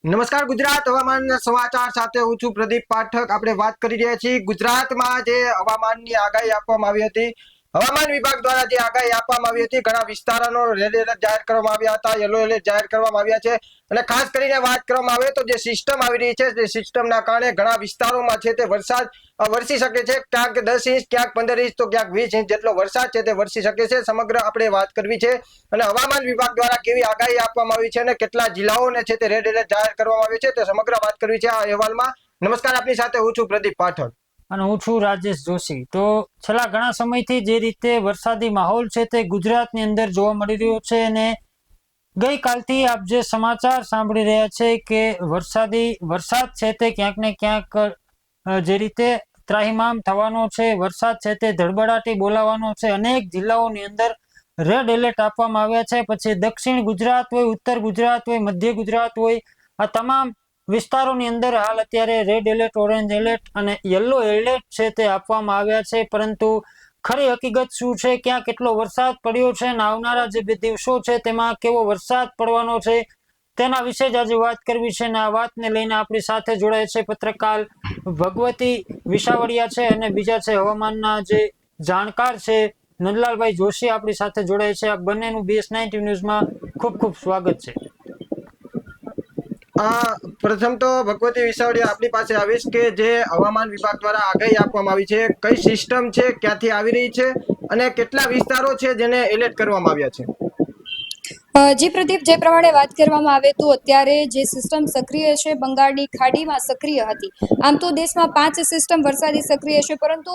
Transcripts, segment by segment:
નમસ્કાર ગુજરાત હવામાન સમાચાર સાથે હું છું પ્રદીપ પાઠક। આપણે વાત કરી રહ્યા છીએ ગુજરાતમાં જે હવામાનની આગાહી આપવામાં આવી હતી। હવામાન વિભાગ દ્વારા જે આગાહી આપવામાં આવી હતી, ઘણા વિસ્તારોનો રેડ એલર્ટ જાહેર કરવામાં આવ્યા હતા, યલો એલર્ટ જાહેર કરવામાં આવ્યા છે। અને ખાસ કરીને વાત કરવામાં આવે તો જે સિસ્ટમ આવી રહી છે, તે સિસ્ટમના કારણે ઘણા વિસ્તારોમાં છે તે વરસાદ વરસી શકે છે। ક્યાંક 10 ઇંચ, ક્યાંક 15 ઇંચ, તો ક્યાંક 20 ઇંચ જેટલો વરસાદ છે તે વરસી શકે છે। સમગ્ર આપણે વાત કરવી છે અને હવામાન વિભાગ દ્વારા કેવી આગાહી આપવામાં આવી છે અને કેટલા જિલ્લાઓને છે તે રેડ એલર્ટ જાહેર કરવામાં આવી છે, તે સમગ્ર વાત કરવી છે આ અહેવાલમાં। નમસ્કાર, આપની સાથે હું છું પ્રદીપ પાઠક અને હું છું રાજેશ જોશી। તો છેલ્લા ઘણા સમયથી જે રીતે વરસાદી માહોલ છે તે ગુજરાતની અંદર જોવા મળી રહ્યો છે અને ગઈકાલથી આપ જે સમાચાર સાંભળી રહ્યા છે કે વરસાદ છે તે ક્યાંક ને ક્યાંક જે રીતે ત્રાહિમામ થવાનો છે, વરસાદ છે તે ધડબડાટી બોલાવવાનો છે। અનેક જિલ્લાઓની અંદર રેડ એલર્ટ આપવામાં આવ્યા છે। પછી દક્ષિણ ગુજરાત હોય, ઉત્તર ગુજરાત હોય, મધ્ય ગુજરાત હોય, આ તમામ વિસ્તારોની અંદર હાલ અત્યારે રેડ એલર્ટ, ઓરેન્જ એલર્ટ અને યલો એલર્ટ છે તે આપવામાં આવ્યા છે। પરંતુ ખરી હકીકત શું છે, ક્યાં કેટલો વરસાદ પડ્યો છે અને આવનારા જે 2 દિવસો છે તેમાં કેવો વરસાદ પડવાનો છે, તેના વિશે જ આજે વાત કરવી છે। અને આ વાતને લઈને આપણી સાથે જોડાય છે પત્રકાર ભગવતી વિસાવડિયા છે અને બીજા છે હવામાનના જે જાણકાર છે નંદલાલભાઈ જોશી આપણી સાથે જોડાય છે। આ બંનેનું BS19 ન્યૂઝમાં ખૂબ ખૂબ સ્વાગત છે। પ્રથમ તો ભગવતી વિસાવડિયા આપની પાસે આવીશ કે જે હવામાન વિભાગ દ્વારા આગાહી આપવામાં આવી છે, કઈ સિસ્ટમ છે, ક્યાંથી આવી રહી છે અને કેટલા વિસ્તારો છે જેને એલર્ટ કરવામાં આવ્યા છે? જી પ્રદીપ, જે પ્રમાણે વાત કરવામાં આવે તો અત્યારે જે સિસ્ટમ સક્રિય છે બંગાળની ખાડીમાં સક્રિય હતી। આમ તો દેશમાં 5 સિસ્ટમ વરસાદી સક્રિય છે, પરંતુ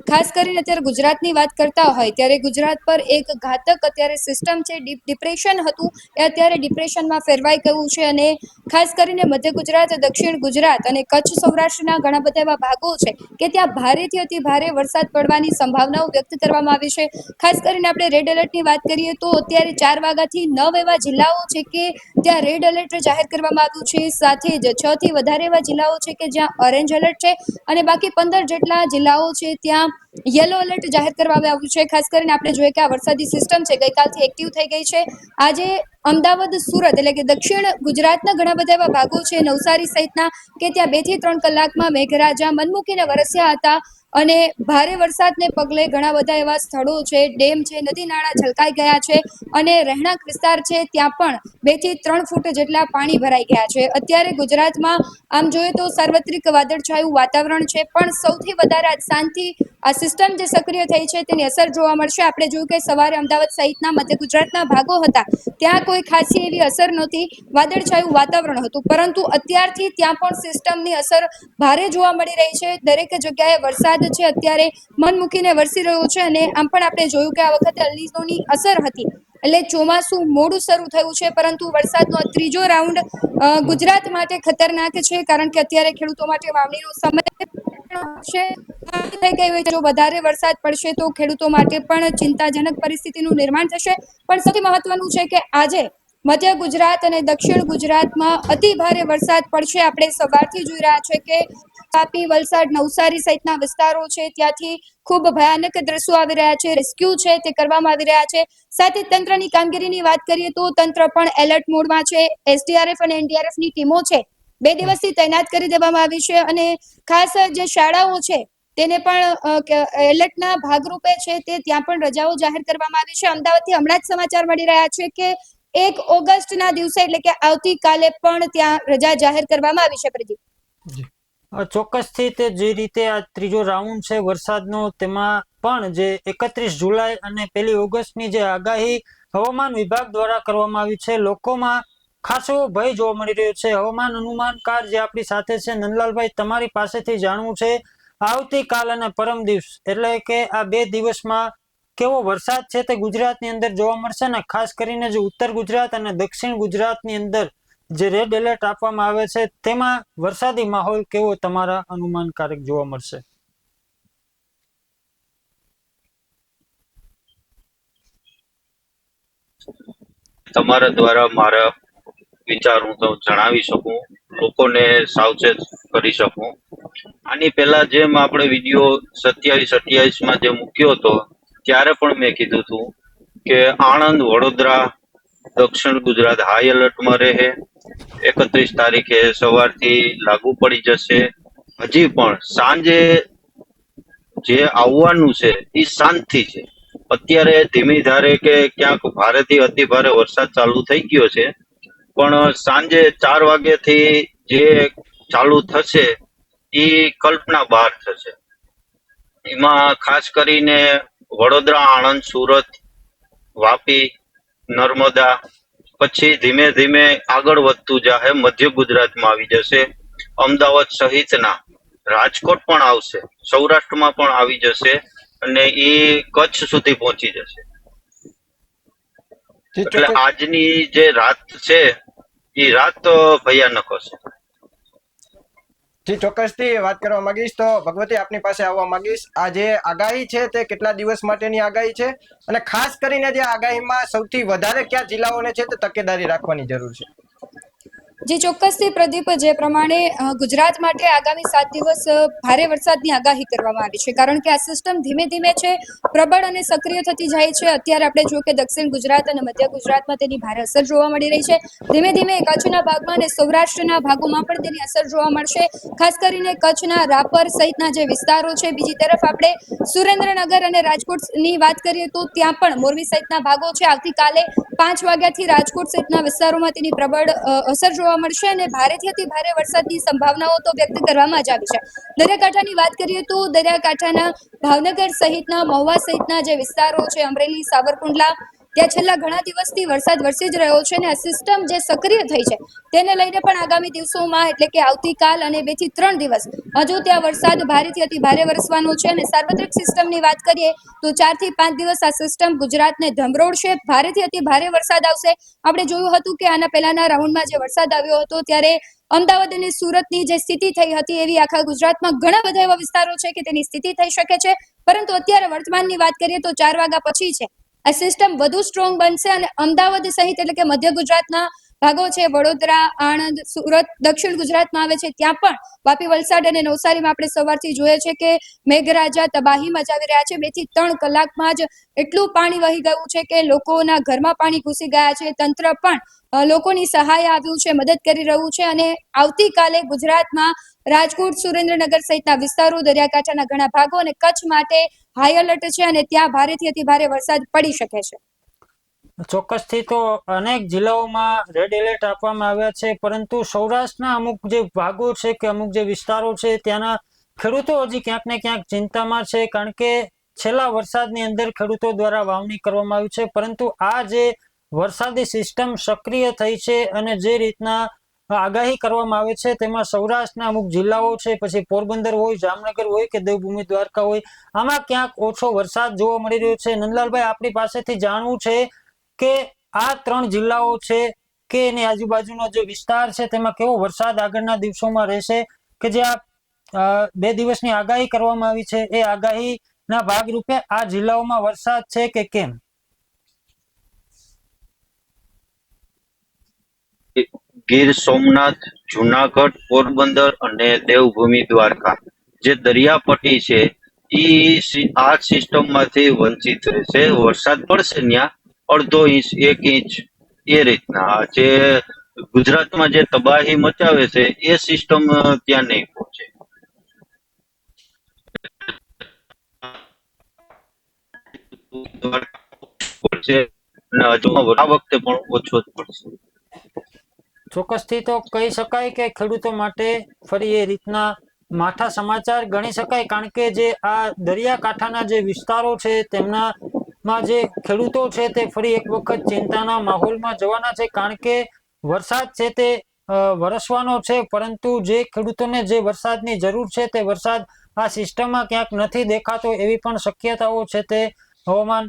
ખાસ કરીને અત્યારે ગુજરાતની વાત કરતા હોય ત્યારે ગુજરાત પર એક ઘાતક અત્યારે સિસ્ટમ છે, ડિપ્રેશન હતું એ અત્યારે ડિપ્રેશનમાં ફેરવાઈ ગયું છે। અને ખાસ કરીને મધ્ય ગુજરાત, દક્ષિણ ગુજરાત અને કચ્છ સૌરાષ્ટ્રના ઘણા બધા એવા ભાગો છે કે ત્યાં ભારેથી અતિ ભારે વરસાદ પડવાની સંભાવનાઓ વ્યક્ત કરવામાં આવી છે। ખાસ કરીને આપણે રેડ એલર્ટની વાત કરીએ તો અત્યારે 4 વાગ્યાથી 9 એવા જિલ્લાઓ છે કે ત્યાં રેડ એલર્ટ જાહેર કરવામાં આવ્યું છે। સાથે જ 6 થી વધારે એવા જિલ્લાઓ છે કે જ્યાં ઓરેન્જ એલર્ટ છે અને બાકી 15 જેટલા જિલ્લાઓ છે ત્યાં યલો એલર્ટ જાહેર કરવામાં આવ્યું છે। ખાસ કરીને આપણે જોઈએ કે આ વરસાદી સિસ્ટમ છે ગઈકાલથી એક્ટિવ થઈ ગઈ છે। આજે અમદાવાદ, સુરત એટલે કે દક્ષિણ ગુજરાતના ઘણા બધા એવા ભાગો છે, નવસારી સહિતના, કે ત્યાં 2 થી 3 કલાકમાં મેઘરાજા મન મૂકીને વરસ્યા હતા। અને ભારે વરસાદને પગલે ઘણા બધા એવા સ્થળો છે, ડેમ છે, નદી નાળા છલકાઈ ગયા છે અને રહેણાંક વિસ્તાર છે ત્યાં પણ 2 થી 3 ફૂટ જેટલા પાણી ભરાઈ ગયા છે। અત્યારે ગુજરાતમાં આમ જોઈએ તો સાર્વત્રિક વાદળછાયું વાતાવરણ છે, પણ સૌથી વધારે આજ સાંજથી આ સિસ્ટમ જે સક્રિય થઈ છે તેની અસર જોવા મળશે। આપણે જોયું કે સવારે અમદાવાદ સહિતના મધ્ય ગુજરાતના ભાગો હતા ત્યાં કોઈ ખાસી એવી અસર નહોતી, વાદળછાયું વાતાવરણ હતું, પરંતુ અત્યારથી ત્યાં પણ સિસ્ટમની અસર ભારે જોવા મળી રહી છે। દરેક જગ્યાએ વરસાદ છે અત્યારે મન મૂકીને વરસી રહ્યો છે અને આમ પણ આપણે જોયું કે આ વખતે અલ નીનોની અસર હતી એટલે ચોમાસું મોડું શરૂ થયું છે, પરંતુ વરસાદનો ત્રીજો રાઉન્ડ ગુજરાત માટે ખતરનાક છે, કારણ કે અત્યારે ખેડૂતો માટે વાવણીનો સમય થઈ ગઈ હોય, જો વધારે વરસાદ પડશે તો ખેડૂતો માટે પણ ચિંતાજનક પરિસ્થિતિનું નિર્માણ થશે। પણ સૌથી મહત્વનું છે કે આજે મધ્ય ગુજરાત અને દક્ષિણ ગુજરાતમાં અતિ ભારે વરસાદ પડશે। આપણે સવારથી જોઈ રહ્યા છે કે તાપી, વલસાડ, નવસારી સહિતના વિસ્તારો છે ત્યાંથી ખૂબ ભયાનક દ્રશ્યો આવી રહ્યા છે, રેસ્ક્યુ છે તે કરવામાં આવી રહ્યા છે। સાથે તંત્રની કામગીરીની વાત કરીએ તો તંત્ર પણ એલર્ટ મોડમાં છે। SDRF અને NDRF ની ટીમો છે 2 દિવસથી તૈનાત કરી દેવામાં આવી છે અને ખાસ જે શાળાઓ છે તેને પણ એલર્ટના ભાગરૂપે છે તે ત્યાં પણ રજાઓ જાહેર કરવામાં આવી છે। અમદાવાદથી હમણાં જ સમાચાર મળી રહ્યા છે કે 1 ઓગસ્ટના દિવસે એટલે કે આવતીકાલે પણ ત્યાં રજા જાહેર કરવામાં આવી છે। પ્રદીપ, ચોક્કસથી તે જે રીતે આ ત્રીજો રાઉન્ડ છે વરસાદનો, તેમાં પણ જે 31 જુલાઈ અને 1 ઓગસ્ટની જે આગાહી હવામાન વિભાગ દ્વારા કરવામાં આવી છે, લોકોમાં ખાસો ભય જોવા મળી રહ્યો છે। હવામાન અનુમાનકાર જે આપણી સાથે છે નંદલાલભાઈ, તમારી પાસેથી જાણવું છે, આવતીકાલ અને પરમ દિવસ એટલે કે આ 2 દિવસમાં કેવો વરસાદ છે તે ગુજરાતની અંદર જોવા મળશે ને ખાસ કરીને જે ઉત્તર ગુજરાત અને દક્ષિણ ગુજરાતની અંદર જે રેડ એલર્ટ આપવામાં આવે છે તેમાં વરસાદી માહોલ કેવો તમારા અનુમાનકારક જોવા મળશે? તમારા દ્વારા મારા વિચાર હું તો જણાવી શકું, લોકોને સાવચેત કરી શકું। આની પહેલા જેમ આપણે વિડીયો 27-28માં જે મૂક્યો હતો ત્યારે પણ મેં કીધું હતું કે આણંદ, વડોદરા, દક્ષિણ ગુજરાત હાઈ એલર્ટમાં રહે, 31 તારીખે સવારથી લાગુ પડી જશે. હજી પણ સાંજે જે આવવાનું છે એ શાંતિ છે. અત્યારે ધીમી ધારે કે ક્યાંક ભારેથી અતિ ભારે વરસાદ ચાલુ થઈ ગયો છે, પણ સાંજે 4 વાગ્યાથી જે ચાલુ થશે એ કલ્પના બહાર થશે. એમાં ખાસ કરીને વડોદરા, આણંદ, સુરત, વાપી, નર્મદા, પછી ધીમે ધીમે આગળ વધતું જાહે, મધ્ય ગુજરાતમાં આવી જશે, અમદાવાદ સહિતના, રાજકોટ પણ આવશે, સૌરાષ્ટ્રમાં પણ આવી જશે અને એ કચ્છ સુધી પહોંચી જશે. જી એટલે ચોક્કસ આજની જે રાત છે એ રાત ભયાનક હશે. જી ચોક્કસથી વાત કરવા માંગીશ. તો ભગવતી આપની પાસે આવવા માંગીશ. આ જે આગાહી છે તે કેટલા દિવસ માટેની આગાહી છે, અને ખાસ કરીને જે આગાહીમાં સૌથી વધારે કયા જિલ્લાઓને છે તે તકેદારી રાખવાની જરૂર છે? જે ચોક્કસથી પ્રદીપ, જે પ્રમાણે ગુજરાત માટે આગામી 7 દિવસ ભારે વરસાદની આગાહી કરવામાં આવી છે, કારણ કે આ સિસ્ટમ ધીમે ધીમે છે પ્રબળ અને સક્રિય થતી જાય છે. અત્યારે આપણે જો કે દક્ષિણ ગુજરાત અને મધ્ય ગુજરાતમાં તેની ભારે અસર જોવા મળી રહી છે. ધીમે ધીમે કચ્છના ભાગમાં અને સૌરાષ્ટ્રના ભાગોમાં પણ તેની અસર જોવા મળશે, ખાસ કરીને કચ્છના રાપર સહિતના જે વિસ્તારો છે. બીજી તરફ આપણે સુરેન્દ્રનગર અને રાજકોટની વાત કરીએ તો ત્યાં પણ મોરબી સહિતના ભાગો છે. આવતીકાલે 5 વાગ્યાથી રાજકોટ સહિતના વિસ્તારોમાં તેની પ્રબળ અસર જોવા મળશે અને ભારેથી અતિ ભારે વરસાદની સંભાવનાઓ તો વ્યક્ત કરવામાં જ આવી છે. દરિયાકાંઠાની વાત કરીએ તો દરિયાકાંઠાના ભાવનગર સહિતના, મહુવા સહિતના જે વિસ્તારો છે, અમરેલી, સાવરકુંડલા, ત્યાં છેલ્લા ઘણા દિવસથી વરસાદ વરસી જ રહ્યો છે અને આ સિસ્ટમ જે સક્રિય થઈ છે તેને લઈને પણ આગામી દિવસોમાં, એટલે કે આવતીકાલ અને 2 થી 3 દિવસ હજુ ત્યાં વરસાદ ભારેથી અતિ ભારે વરસવાનો છે. અને સાર્વત્રિક સિસ્ટમની વાત કરીએ તો 4 થી 5 દિવસ આ સિસ્ટમ ગુજરાતને ધમરોળશે, ભારેથી અતિ ભારે વરસાદ આવશે. આપણે જોયું હતું કે આના પહેલાના રાઉન્ડમાં જે વરસાદ આવ્યો હતો ત્યારે અમદાવાદ અને સુરતની જે સ્થિતિ થઈ હતી એવી આખા ગુજરાતમાં ઘણા બધા એવા વિસ્તારો છે કે તેની સ્થિતિ થઈ શકે છે. પરંતુ અત્યારે વર્તમાનની વાત કરીએ તો 4 વાગ્યા પછી છે આ સિસ્ટમ વધુ સ્ટ્રોંગ બનશે અને અમદાવાદ સહિત, એટલે કે મધ્ય ગુજરાતના ભાગો છે, વડોદરા, આણંદ, સુરત, દક્ષિણ ગુજરાતમાં આવે છે, ત્યાં પણ વાપી, વલસાડ અને નવસારીમાં આપણે સવારથી જોઈએ છે કે મેઘરાજા તબાહી મચાવી રહ્યા છે. 2 થી 3 કલાકમાં જ એટલું પાણી વહી ગયું છે કે લોકોના ઘરમાં પાણી ઘૂસી ગયા છે. તંત્ર પણ લોકોની સહાય આવ્યું છે, મદદ કરી રહ્યું છે. અને આવતીકાલે ગુજરાતમાં રાજકોટ, સુરેન્દ્રનગર સહિતના વિસ્તારો, દરિયાકાંઠાના ઘણા ભાગો અને કચ્છ માટે હાઈ એલર્ટ છે અને ત્યાં ભારેથી અતિ ભારે વરસાદ પડી શકે છે. ચોક્કસથી તો અનેક જિલ્લાઓમાં રેડ એલર્ટ આપવામાં આવ્યા છે, પરંતુ સૌરાષ્ટ્રના અમુક જે ભાગો છે કે અમુક જે વિસ્તારો છે ત્યાંના ખેડૂતો હજી ક્યાંક ને ક્યાંક ચિંતામાં છે, કારણ કે છેલ્લા વરસાદની અંદર ખેડૂતો દ્વારા વાવણી કરવામાં આવી છે, પરંતુ આ જે વરસાદી સિસ્ટમ સક્રિય થઈ છે અને જે રીતના આગાહી કરવામાં આવે છે તેમાં સૌરાષ્ટ્રના અમુક જિલ્લાઓ છે, પછી પોરબંદર હોય, જામનગર હોય કે દેવભૂમિ દ્વારકા હોય, આમાં ક્યાંક ઓછો વરસાદ જોવા મળી રહ્યો છે. નંદલાલભાઈ, આપણી પાસેથી જાણવું છે કે આ 3 જિલ્લાઓ છે કે એની આજુબાજુનો જે વિસ્તાર છે તેમાં કેવો વરસાદ આગળના દિવસોમાં રહેશે, કે જે આ 2 દિવસની આગાહી કરવામાં આવી છે એ આગાહીના ભાગરૂપે આ જિલ્લાઓમાં વરસાદ છે કે કેમ? ગીર સોમનાથ, જુનાગઢ, પોરબંદર અને દેવભૂમિ દ્વારકા જે દરિયાપટ્ટી છે આ સિસ્ટમમાંથી વંચિત રહેશે. વરસાદ પડશે ત્યાં અડધો ઇંચ, 1 ઇંચ, એ રીતના. જે ગુજરાતમાં જે તબાહી મચાવે છે એ સિસ્ટમ ત્યાં નહીં પહોંચે. પડશે અને હજુ આ વખતે પણ ઓછો જ પડશે. ચોક્કસથી તો કહી શકાય કે ખેડૂતો માટે ફરી એ રીતના માઠા સમાચાર ગણી શકાય, કારણ કે જે આ દરિયાકાંઠાના જે વિસ્તારો છે તેમનામાં જે ખેડૂતો છે તે ફરી એક વખત ચિંતાના માહોલમાં જવાના છે, કારણ કે વરસાદ છે તે વરસવાનો છે, પરંતુ જે ખેડૂતોને જે વરસાદની જરૂર છે તે વરસાદ આ સિસ્ટમમાં ક્યાંક નથી દેખાતો, એવી પણ શક્યતાઓ છે તે હવામાન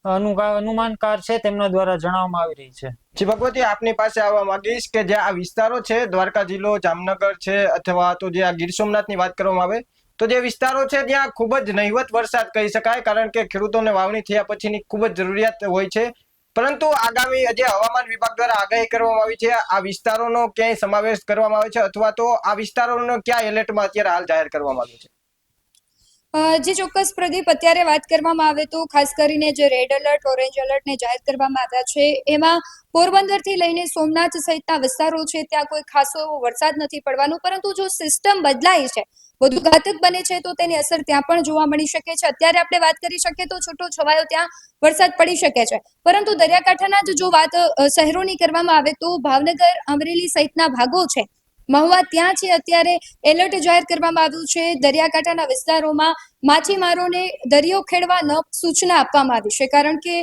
અનુમાનકાર છે તેમના દ્વારા જણાવવામાં આવી રહી છે. જી ભગવતી, આપની પાસે આવવા માંગીશ કે જે આ વિસ્તારો છે, દ્વારકા જિલ્લો, જામનગર છે, અથવા તો જે આ ગીર સોમનાથની વાત કરવામાં આવે તો જે વિસ્તારો છે ત્યાં ખૂબ જ નહિવત વરસાદ કહી શકાય, કારણ કે ખેડૂતોને વાવણી થયા પછીની ખૂબ જ જરૂરિયાત હોય છે. પરંતુ આગામી જે હવામાન વિભાગ દ્વારા આગાહી કરવામાં આવી છે, આ વિસ્તારોનો ક્યાંય સમાવેશ કરવામાં આવે છે, અથવા તો આ વિસ્તારોનો ક્યાં એલર્ટમાં અત્યારે હાલ જાહેર કરવામાં આવ્યો છે? જે ચોક્કસ પ્રદીપ અત્યારે વાત કરવામાં આવે તો ખાસ કરીને જે રેડ એલર્ટ ઓરેન્જ એલર્ટને જાહેર કરવામાં આવ્યા છે એમાં પોરબંદરથી લઈને સોમનાથ સહિતના વિસ્તારો છે ત્યાં કોઈ ખાસો એવો વરસાદ નથી પડવાનો, પરંતુ જો સિસ્ટમ બદલાય છે, વધુ ઘાતક બને છે તો તેની અસર ત્યાં પણ જોવા મળી શકે છે. અત્યારે આપણે વાત કરી શકીએ તો છૂટો છવાયો ત્યાં વરસાદ પડી શકે છે, પરંતુ દરિયાકાંઠાના જ જો વાત શહેરોની કરવામાં આવે તો ભાવનગર, અમરેલી સહિતના ભાગો છે, મહુવા ત્યાં છે અત્યારે એલર્ટ જાહેર કરવામાં આવ્યું છે. દરિયાકાંઠાના વિસ્તારોમાં માછીમારોને દરિયો ખેડવા ન સૂચના આપવામાં આવી છે, કારણ કે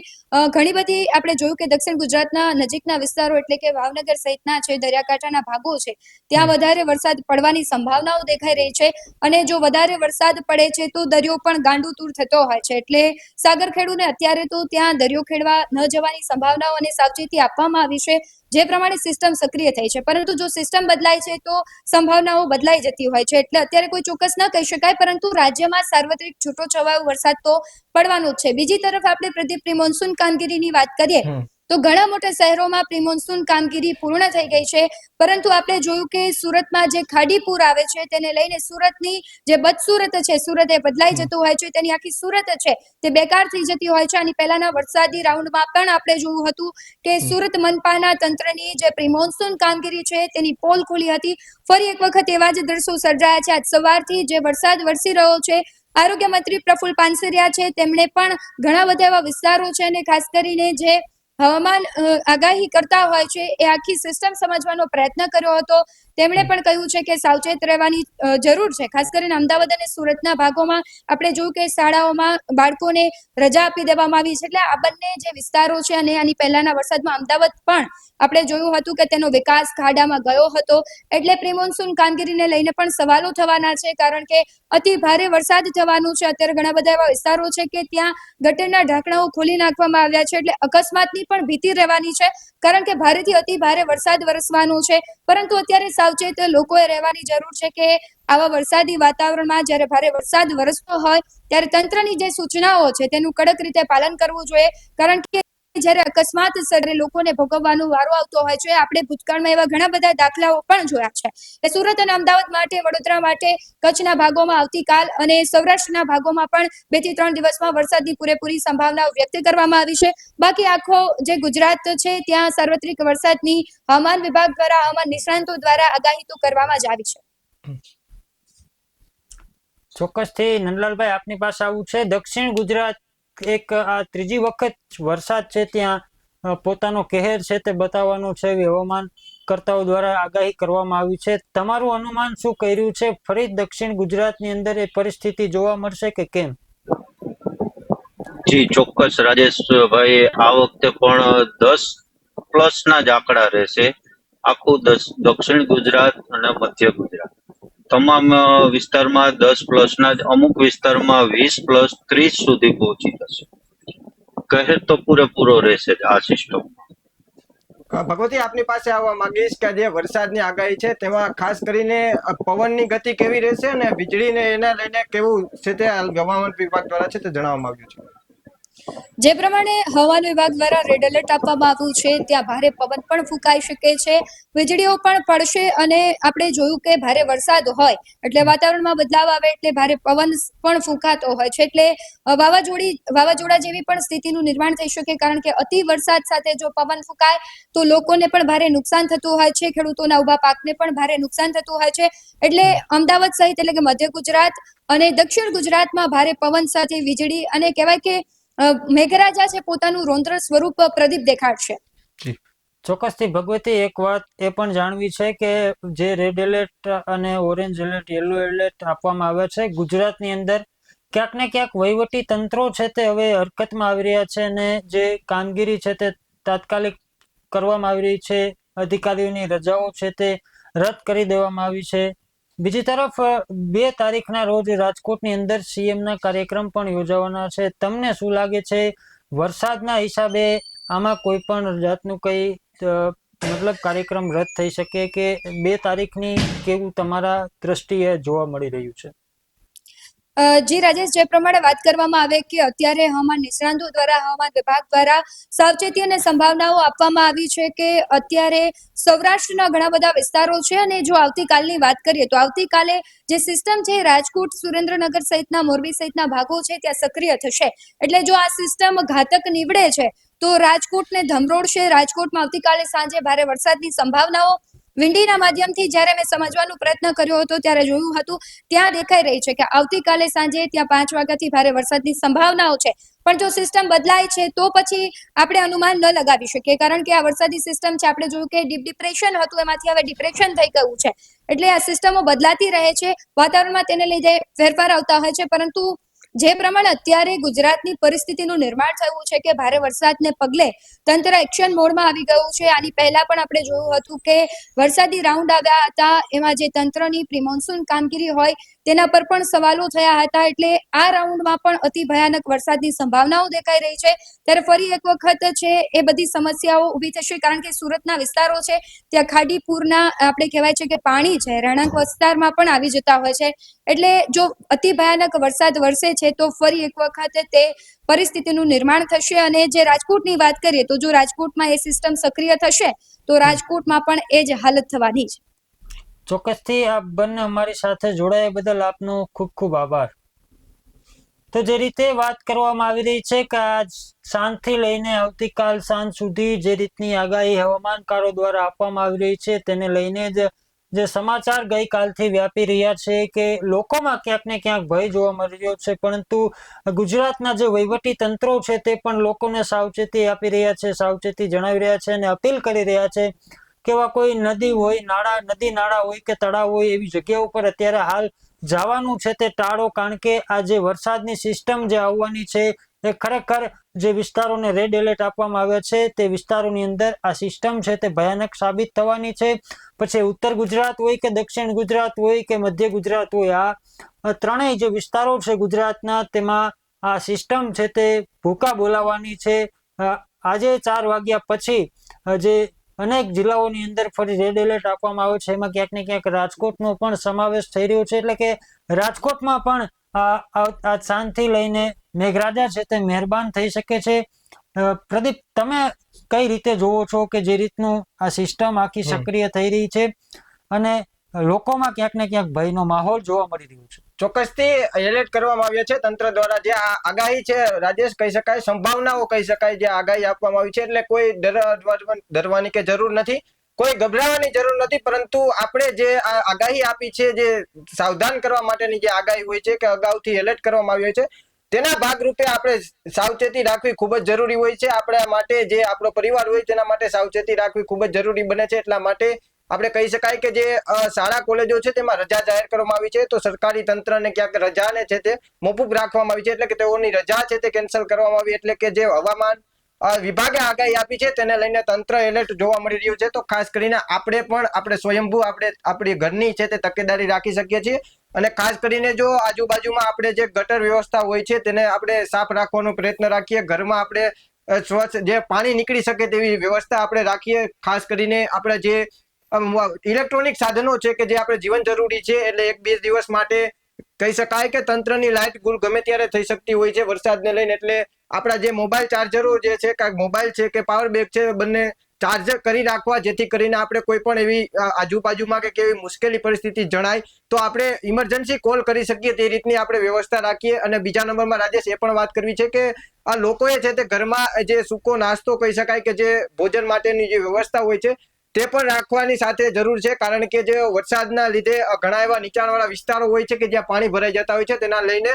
ઘણી બધી આપણે જોયું કે દક્ષિણ ગુજરાતના નજીકના વિસ્તારો એટલે કે ભાવનગર સહિતના છે દરિયાકાંઠાના ભાગો છે ત્યાં વધારે વરસાદ પડવાની સંભાવનાઓ દેખાઈ રહી છે, અને જો વધારે વરસાદ પડે છે તો દરિયો પણ ગાંડુતૂર થતો હોય છે, એટલે સાગરખેડુને અત્યારે તો ત્યાં દરિયો ખેડવા ન જવાની સંભાવનાઓ અને સાવચેતી આપવામાં આવી છે, જે પ્રમાણે સિસ્ટમ સક્રિય થઈ છે. પરંતુ જો સિસ્ટમ બદલાય છે તો સંભાવનાઓ બદલાઈ જતી હોય છે, એટલે અત્યારે કોઈ ચોક્કસ ન કહી શકાય, પરંતુ રાજ્યમાં સાર્વત્રિક છૂટો છવાયો વરસાદ તો પડવાનો જ છે. બીજી તરફ આપણે પ્રદીપ પ્રી મોન્સૂન કામગીરીની વાત કરીએ તો ઘણા મોટા શહેરોમાં પ્રી મોન્સૂન કામગીરી પૂર્ણ થઈ ગઈ છે, પરંતુ આપણે જોયું કે સુરતમાં જે ખાડી પૂર આવે છે તેને લઈને સુરતની જે બદસુરત છે, સુરત એ બદલાઈ જતું હોય છે, તેની આખી સુરત છે તે બેકાર થઈ જતી હોય છે. અને પહેલાના વરસાદી રાઉન્ડમાં પણ આપણે જોયું હતું કે સુરત મનપાના તંત્રની જે પ્રી મોન્સૂન કામગીરી છે તેની પોલ ખુલી હતી. ફરી એક વખત એવા જ દ્રશ્યો સર્જાયા છે. આજ સવારથી જે વરસાદ વરસી રહ્યો છે, આરોગ્ય મંત્રી પ્રફુલ પાનસરિયા છે તેમણે પણ ઘણા બધા એવા વિસ્તારો છે અને ખાસ કરીને જે હવામાન આગાહી કરતા હોય છે એ આખી સિસ્ટમ સમજવાનો પ્રયત્ન કર્યો હતો. તેમણે પણ કહ્યું છે કે સાવચેત રહેવાની જરૂર છે. ખાસ કરીને અમદાવાદ અને સુરતના ભાગોમાં આપણે જોયું કે શાળાઓમાં બાળકોને રજા આપી દેવામાં આવી છે, એટલે આ બંને જે વિસ્તારો છે અને આની પહેલાના વરસાદમાં અમદાવાદ પણ આપણે જોયું હતું કે તેનો વિકાસ ખાડામાં ગયો હતો, એટલે પ્રી મોન્સૂન કામગીરીને લઈને પણ સવાલો થવાના છે, કારણ કે અતિ ભારે વરસાદ થવાનું છે. અત્યારે ઘણા બધા એવા વિસ્તારો છે કે ત્યાં ગટરના ઢાંકણાઓ ખોલી નાખવામાં આવ્યા છે, એટલે અકસ્માતની પણ ભીતિ રહેવાની છે, કારણ કે ભારેથી અતિ ભારે વરસાદ વરસવાનો છે. પરંતુ અત્યારે સાવચેત લોકોએ રહેવાની જરૂર છે કે આવા વરસાદી વાતાવરણમાં જ્યારે ભારે વરસાદ વરસતો હોય ત્યારે તંત્રની જે સૂચનાઓ છે તેનું કડક રીતે પાલન કરવું જોઈએ, કારણ કે જ્યારે અકસ્માત સર્જે લોકોને ભોગવવાનો વારો આવતો હોય છે. આપણે ભૂતકાળમાં એવા ઘણા બધા દાખલાઓ પણ જોયા છે. સુરત અને અમદાવાદ માટે, વડોદરા માટે, કચ્છના ભાગોમાં આવતીકાલ અને સૌરાષ્ટ્રના ભાગોમાં પણ 2 થી 3 દિવસમાં વરસાદની પૂરેપૂરી સંભાવનાઓ વ્યક્ત કરવામાં આવી છે. બાકી આખો જે ગુજરાત છે ત્યાં સાર્વત્રિક વરસાદની હવામાન વિભાગ દ્વારા, હવામાન નિષ્ણાંતો દ્વારા આગાહી તો કરવામાં જ આવી છે. ચોક્કસથી નંદલાલભાઈ આપની પાસે આવું છે. દક્ષિણ ગુજરાત એક આ ત્રીજી વખત વરસાદ છે ત્યાં પોતાનો કહેર છે તે બતાવવાનો છે, હવામાન કર્તાઓ દ્વારા આગાહી કરવામાં આવી છે. તમારું અનુમાન શું કર્યું છે? ફરી દક્ષિણ ગુજરાતની અંદર એ પરિસ્થિતિ જોવા મળશે કે કેમ? જી ચોક્કસ રાજેશભાઈ, આ વખતે પણ 10+ ના જ આંકડા રહેશે. આખું દક્ષિણ ગુજરાત અને મધ્ય ગુજરાત તમામ વિસ્તારમાં 10+ ના જ, અમુક વિસ્તારમાં 20+, 30 સુધી પહોંચી જશે. કહેર તો પૂરેપૂરો રહેશે આ સિસ્ટમ. ભગવતી, આપની પાસે આવવા માંગીશ કે જે વરસાદની આગાહી છે તેમાં ખાસ કરીને પવનની ગતિ કેવી રહેશે અને વીજળીને એને લઈને કેવું છે તે હવામાન વિભાગ દ્વારા છે તે જણાવવામાં આવ્યું છે. જે પ્રમાણે હવામાન વિભાગ દ્વારા રેડ એલર્ટ આપવામાં આવ્યું છે ત્યાં ભારે પવન પણ ફૂંકાઈ શકે છે, વીજળીઓ પણ પડશે, અને આપણે જોયું કે ભારે વરસાદ હોય એટલે વાતાવરણમાં બદલાવ આવે એટલે ભારે પવન પણ ફૂંકાતો હોય છે, એટલે વાવાઝોડા જેવી પણ સ્થિતિનું નિર્માણ થઈ શકે, કારણ કે અતિ વરસાદ સાથે જો પવન ફૂંકાય તો લોકોને પણ ભારે નુકસાન થતું હોય છે, ખેડૂતોના ઉભા પાકને પણ ભારે નુકસાન થતું હોય છે. એટલે અમદાવાદ સહિત એટલે કે મધ્ય ગુજરાત અને દક્ષિણ ગુજરાતમાં ભારે પવન સાથે વીજળી અને કહેવાય કે મેઘરાજા છે પોતાનું રૌદ્ર સ્વરૂપ પ્રદીપ દેખાડશે. ચોક્કસથી ભગવતી, એક વાત એ પણ જાણવી છે કે જે રેડ એલર્ટ અને ઓરેન્જ એલર્ટ, યલો એલર્ટ આપવામાં આવ્યા છે ગુજરાતની અંદર, ક્યાંક ને ક્યાંક વહીવટી તંત્રો છે તે હવે હરકતમાં આવી રહ્યા છે અને જે કામગીરી છે તે તાત્કાલિક કરવામાં આવી રહી છે. અધિકારીઓની રજાઓ છે તે રદ કરી દેવામાં આવી છે. બીજી તરફ 2 તારીખના રોજ રાજકોટની અંદર સીએમના કાર્યક્રમ પણ યોજાવાના છે. તમને શું લાગે છે, વરસાદના હિસાબે આમાં કોઈ પણ જાતનું કઈ મતલબ કાર્યક્રમ રદ થઈ શકે કે 2 તારીખની કેવું તમારા દ્રષ્ટિએ જોવા મળી રહ્યું છે? જી રાજેશ, જે પ્રમાણે વાત કરવામાં આવે કે અત્યારે હવામાન નિષ્ણાંતો દ્વારા હવામાન વિભાગ દ્વારા સાવચેતી અને સંભાવનાઓ આપવામાં આવી છે કે અત્યારે સૌરાષ્ટ્રના ઘણા બધા વિસ્તારો છે અને જો આવતીકાલની વાત કરીએ તો આવતીકાલે જે સિસ્ટમ છે રાજકોટ, સુરેન્દ્રનગર સહિતના મોરબી સહિતના ભાગો છે ત્યાં સક્રિય થશે. એટલે જો આ સિસ્ટમ ઘાતક નીવડે છે તો રાજકોટને ધમરોળશે. રાજકોટમાં આવતીકાલે સાંજે ભારે વરસાદની સંભાવનાઓ વિંડીના માધ્યમથી જ્યારે મેં સમજવાનો પ્રયત્ન કર્યો હતો ત્યારે જોયું હતું ત્યાં દેખાઈ રહી છે કે આવતીકાલે સાંજે ત્યાં 5 વાગ્યાથી ભારે વરસાદની સંભાવનાઓ છે. પણ જો સિસ્ટમ બદલાય છે તો પછી આપણે અનુમાન ન લગાવી શકીએ, કારણ કે આ વરસાદી સિસ્ટમ છે, આપણે જોયું કે ડીપ ડિપ્રેશન હતું એમાંથી હવે ડિપ્રેશન થઈ ગયું છે. એટલે આ સિસ્ટમો બદલાતી રહે છે, વાતાવરણમાં તેને લીધે ફેરફાર આવતા હોય છે. પરંતુ જે પ્રમાણે અત્યારે ગુજરાતની પરિસ્થિતિનું નિર્માણ થયું છે કે ભારે વરસાદને પગલે તંત્ર એક્શન મોડમાં આવી ગયું છે. આની પહેલા પણ આપણે જોયું હતું કે વરસાદી રાઉન્ડ આવ્યા હતા, એમાં જે તંત્રની પ્રી મોન્સૂન કામગીરી હોય તેના પર પણ સવાલો થયા હતા. એટલે આ રાઉન્ડમાં પણ અતિ ભયાનક વરસાદની સંભાવનાઓ દેખાઈ રહી છે. ત્યારે ફરી એક વખત છે એ બધી સમસ્યાઓ ઊભી થશે, કારણ કે સુરતના વિસ્તારો છે ત્યાં ખાડીપુરના આપણે કહેવાય છે કે પાણી છે રહેણાંક વિસ્તારમાં પણ આવી જતા હોય છે. એટલે જો અતિ ભયાનક વરસાદ વરસે છે તો ફરી એક વખત તે પરિસ્થિતિનું નિર્માણ થશે. અને જે રાજકોટની વાત કરીએ તો જો રાજકોટમાં એ સિસ્ટમ સક્રિય થશે તો રાજકોટમાં પણ એ જ હાલત થવાની છે. ચોક્કસથી આપ બંને અમારી સાથે જોડાયા બદલ આપનો ખૂબ ખૂબ આભાર. તો જે રીતે વાત કરવામાં આવી રહી છે કે આજ સાંજથી લઈને આવતીકાલ સાંજ સુધી જે રીતની આગાહી હવામાનકારો દ્વારા આપવામાં આવી રહી છે તેને લઈને જ જે સમાચાર ગઈકાલથી વ્યાપી રહ્યા છે કે લોકોમાં ક્યાંક ને ક્યાંક ભય જોવા મળી રહ્યો છે, પરંતુ ગુજરાતના જે વહીવટી તંત્રો છે તે પણ લોકોને સાવચેતી આપી રહ્યા છે, સાવચેતી જણાવી રહ્યા છે અને અપીલ કરી રહ્યા છે કે એવા કોઈ નદી હોય, નદી નાળા હોય કે તળાવ હોય એવી જગ્યા ઉપર અત્યારે હાલ જવાનું છે તે ટાળો, કારણ કે આ જે વરસાદની સિસ્ટમ જે આવવાની છે એ ખરેખર જે વિસ્તારોને રેડ એલર્ટ આપવામાં આવ્યા છે તે વિસ્તારોની અંદર આ સિસ્ટમ છે તે ભયાનક સાબિત થવાની છે. પછી ઉત્તર ગુજરાત હોય કે દક્ષિણ ગુજરાત હોય કે મધ્ય ગુજરાત હોય, આ ત્રણેય જે વિસ્તારો છે ગુજરાતના તેમાં આ સિસ્ટમ છે તે ભૂકા બોલાવવાની છે. આજે 4 વાગ્યા પછી જે અનેક જિલ્લાઓની અંદર ફરી રેડ એલર્ટ આપવામાં આવ્યો છે, એમાં ક્યાંક ને ક્યાંક રાજકોટનો પણ સમાવેશ થઈ રહ્યો છે. એટલે કે રાજકોટમાં પણ આ સાંજથી લઈને મેઘરાજા છે તે મહેરબાન થઈ શકે છે. પ્રદીપ, તમે કઈ રીતે જોવો છો કે જે રીતનું આ સિસ્ટમ આખી સક્રિય થઈ રહી છે અને લોકોમાં ક્યાંક ને ક્યાંક ભયનો માહોલ જોવા મળી રહ્યો છે? ચોક્કસથી એલર્ટ કરવામાં આવ્યા છે તંત્ર દ્વારા. જે આ આગાહી છે રાજેશ, કહી શકાય સંભાવનાઓ કહી શકાય, જે આગાહી આપવામાં આવી છે, એટલે કોઈ ડરવાની કે જરૂર નથી, કોઈ ગભરાવાની જરૂર નથી. પરંતુ આપણે જે આગાહી આપી છે, જે સાવધાન કરવા માટેની જે આગાહી હોય છે કે અગાઉથી એલર્ટ કરવામાં આવ્યો છે, તેના ભાગરૂપે આપણે સાવચેતી રાખવી ખૂબ જ જરૂરી હોય છે. આપણા માટે જે આપણો પરિવાર હોય તેના માટે સાવચેતી રાખવી ખૂબ જ જરૂરી બને છે. એટલા માટે આપણે કહી શકાય કે જે શાળા કોલેજો છે તેમાં રજા જાહેર કરવામાં આવી છે, તો સરકારી તંત્રને ક્યાંક રજાને છે તે મોકૂફ રાખવામાં આવી છે, એટલે કે તેઓની રજા છે તે કેન્સલ કરવામાં આવી. એટલે કે જે હવામાન વિભાગે આગાહી આપી છે તેને લઈને તંત્ર એલર્ટ જોવા મળી રહ્યું છે. તો ખાસ કરીને આપણે સ્વયંભૂ આપણી ઘરની છે તે તકેદારી રાખી શકીએ છીએ. અને ખાસ કરીને જો આજુબાજુમાં આપણે જે ગટર વ્યવસ્થા હોય છે તેને આપણે સાફ રાખવાનો પ્રયત્ન રાખીએ. ઘરમાં આપણે સ્વચ્છ જે પાણી નીકળી શકે તેવી વ્યવસ્થા આપણે રાખીએ. ખાસ કરીને આપણે જે ઇલેક્ટ્રોનિક સાધનો છે કે જે આપણે જીવન જરૂરી છે, એટલે 1-2 દિવસ માટે કહી શકાય કે તંત્રની લાઇટ ગુલ ગમે ત્યારે થઈ શકતી હોય છે વરસાદને લઈને. એટલે આપણા જે મોબાઈલ ચાર્જરો જે છે, કાંઈક મોબાઈલ છે કે પાવર બેંક છે, બંને ચાર્જ કરી રાખવા, જેથી કરીને આપણે કોઈ પણ એવી આજુબાજુમાં કે કેવી મુશ્કેલી પરિસ્થિતિ જણાય તો આપણે ઇમરજન્સી કોલ કરી શકીએ, તે રીતની આપણે વ્યવસ્થા રાખીએ. અને બીજા નંબરમાં રાજેશ એ પણ વાત કરવી છે કે આ લોકોએ છે તે ઘરમાં જે સૂકો નાસ્તો કહી શકાય કે જે ભોજન માટેની જે વ્યવસ્થા હોય છે તે પણ રાખવાની સાથે જરૂર છે, કારણ કે જે વરસાદના લીધે ઘણા એવા નીચાણવાળા વિસ્તારો હોય છે કે જ્યાં પાણી ભરાઈ જતા હોય છે, તેના લઈને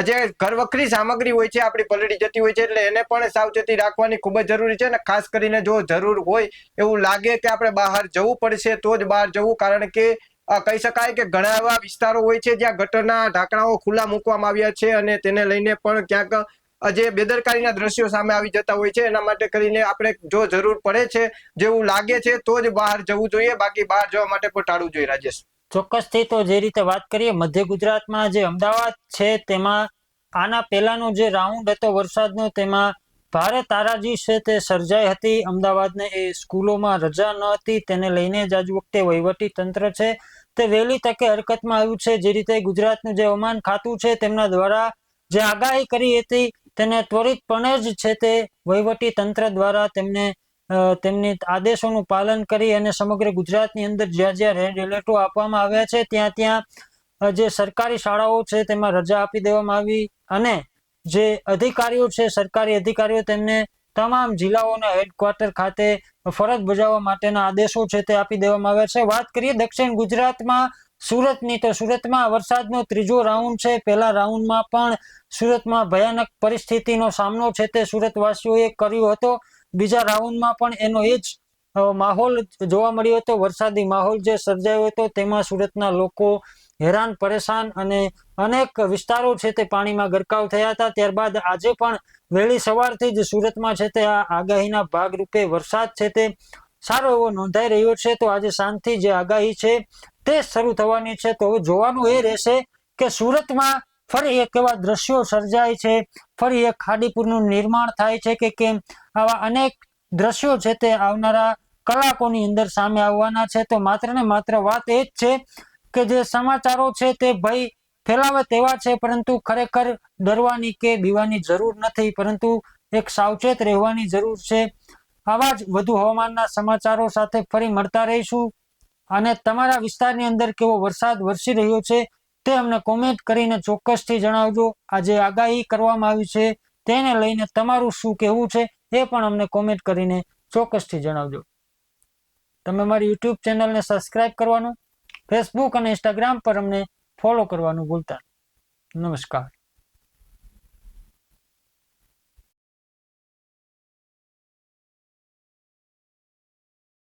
જે ઘરવખરી સામગ્રી હોય છે આપણી પલળી જતી હોય છે, એટલે એને પણ સાવચેતી રાખવાની ખૂબ જ જરૂરી છે. અને ખાસ કરીને જો જરૂર હોય એવું લાગે કે આપણે બહાર જવું પડશે તો જ બહાર જવું, કારણ કે કહી શકાય કે ઘણા એવા વિસ્તારો હોય છે જ્યાં ગટરના ઢાંકણાઓ ખુલ્લા મૂકવામાં આવ્યા છે અને તેને લઈને પણ ક્યાંક જે બેદરકારીના દ્રશ્યો સામે આવી જતા હોય છે. એના માટે કરીને આપણે જો જરૂર પડે છે, જેવું લાગે છે તો જ બહાર જવું જોઈએ, બાકી બહાર જવા માટે પણ ટાળવું જોઈએ. રાજેશ, ચોક્કસથી. તો જે રીતે વાત કરીએ મધ્ય ગુજરાતમાં જે અમદાવાદ છે તેમાં આના પહેલાનો જે રાઉન્ડ હતો વરસાદનો તેમાં ભારે તારાજી છે તે સર્જાઈ હતી. અમદાવાદને એ સ્કૂલોમાં રજા ન હતી, તેને લઈને જ આજ વખતે વહીવટી તંત્ર છે તે વહેલી તકે હરકતમાં આવ્યું છે. જે રીતે ગુજરાતનું જે હવામાન ખાતું છે તેમના દ્વારા જે આગાહી કરી હતી તેને ત્વરિતપણે જ છે તે વહીવટી તંત્ર દ્વારા તેમની આદેશોનું પાલન કરી અને સમગ્ર ગુજરાતની અંદર જ્યાં જ્યાં રેડ એલર્ટો આપવામાં આવ્યા છે ત્યાં જે સરકારી શાળાઓ છે તેમાં રજા આપી દેવામાં આવી અને જે અધિકારીઓ છે સરકારી અધિકારીઓ તેમને તમામ જિલ્લાઓના હેડક્વાર્ટર ખાતે ફરજ બજાવવા માટેના આદેશો છે તે આપી દેવામાં આવ્યા છે. વાત કરીએ દક્ષિણ ગુજરાતમાં સુરતની, તો સુરતમાં વરસાદનો ત્રીજો રાઉન્ડ છે. પહેલા રાઉન્ડમાં પણ સુરતમાં ભયાનક પરિસ્થિતિનો સામનો છે તે સુરતવાસીઓએ કર્યો હતો. બીજા રાઉન્ડમાં પણ એનો એ જ માહોલ જોવા મળ્યો હતો. વરસાદી માહોલ જે સર્જાયો હતો તેમાં સુરતના લોકો હેરાન પરેશાન અને અનેક વિસ્તારો છે તે પાણીમાં ગરકાવ થયા હતા. ત્યારબાદ આજે પણ વહેલી સવારથી જ સુરતમાં છે તે આ આગાહીના ભાગરૂપે વરસાદ છે તે સારો એવો નોંધાઈ રહ્યો છે. તો આજે સાંજથી જે આગાહી છે તે શરૂ થવાની છે. તો હવે જોવાનું એ રહેશે કે સુરતમાં ફરી એક એવા દ્રશ્યો સર્જાય છે, ફરી એક ખાડીપુરનું નિર્માણ થાય છે કે કેમ. આવા અનેક દ્રશ્યો છે તે આવનારા કલાકોની અંદર સામે આવવાના છે. તો માત્ર ને માત્ર વાત એ જ છે કે જે સમાચારો છે તે ભય ફેલાવે તેવા છે, પરંતુ ખરેખર ડરવાની કે બીવાની જરૂર નથી, પરંતુ એક સાવચેત રહેવાની જરૂર છે. આવા જ વધુ હવામાનના સમાચારો સાથે ફરી મળતા રહીશું. અને તમારા વિસ્તારની અંદર કેવો વરસાદ વરસી રહ્યો છે તે અમને કોમેન્ટ કરીને ચોક્કસથી જણાવજો. આજે આગાહી કરવામાં આવી છે તેને લઈને તમારું શું કહેવું છે એ પણ અમને કોમેન્ટ કરીને ચોક્કસથી જણાવજો. તમે મારી યુટ્યુબ ચેનલને સબસ્ક્રાઇબ કરવાનું, ફેસબુક અને ઇન્સ્ટાગ્રામ પર અમને ફોલો કરવાનું ભૂલતા નહીં. નમસ્કાર.